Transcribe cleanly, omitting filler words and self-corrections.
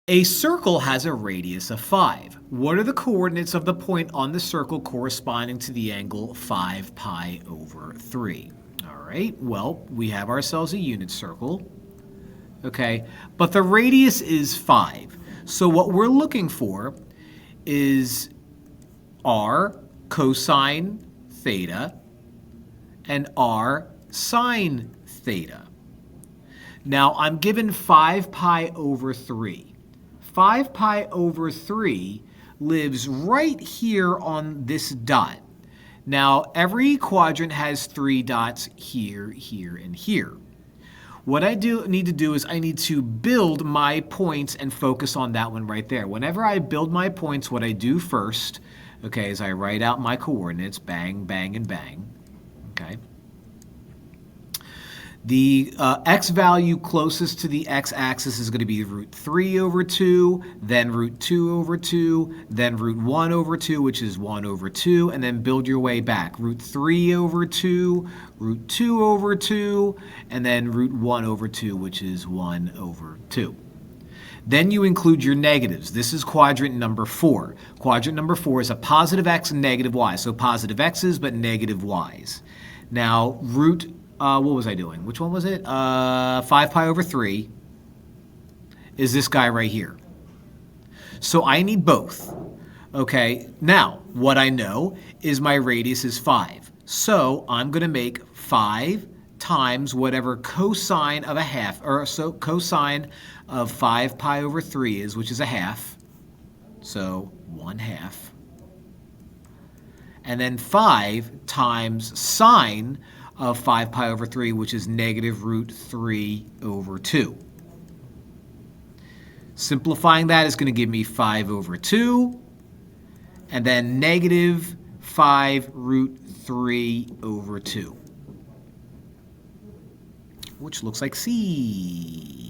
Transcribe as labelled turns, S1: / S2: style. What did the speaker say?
S1: A circle has a radius of 5. What are the coordinates of the point on the circle corresponding to the angle 5 pi over 3? All right, well, we have ourselves a unit circle, okay, but the radius is 5. So what we're looking for is r cosine theta and r sine theta. Now, I'm given 5 pi over 3. 5 pi over 3 lives right here on this dot. Now, every quadrant has 3 dots here, here, and here. What I need to do is I need to build my points and focus on that one right there. Whenever I build my points, what I do first, okay, is I write out my coordinates, bang, bang, and bang, okay? The x value closest to the x-axis is going to be root 3 over 2, then root 2 over 2, then root 1 over 2, which is 1 over 2, and then build your way back. Root 3 over 2, root 2 over 2, and then root 1 over 2, which is 1 over 2. Then you include your negatives. This is quadrant number 4. Quadrant number 4 is a positive x and negative y, so positive x's but negative y's. Now, what was I doing? Which one was it? 5 pi over 3 is this guy right here. So I need both. Okay, now what I know is my radius is 5. So I'm going to make 5 times whatever cosine of a half, or so cosine of 5 pi over 3 is, which is a half. So 1/2. And then 5 times sine of 5 pi over 3, which is negative root 3 over 2. Simplifying that is going to give me 5 over 2, and then negative 5 root 3 over 2, which looks like C.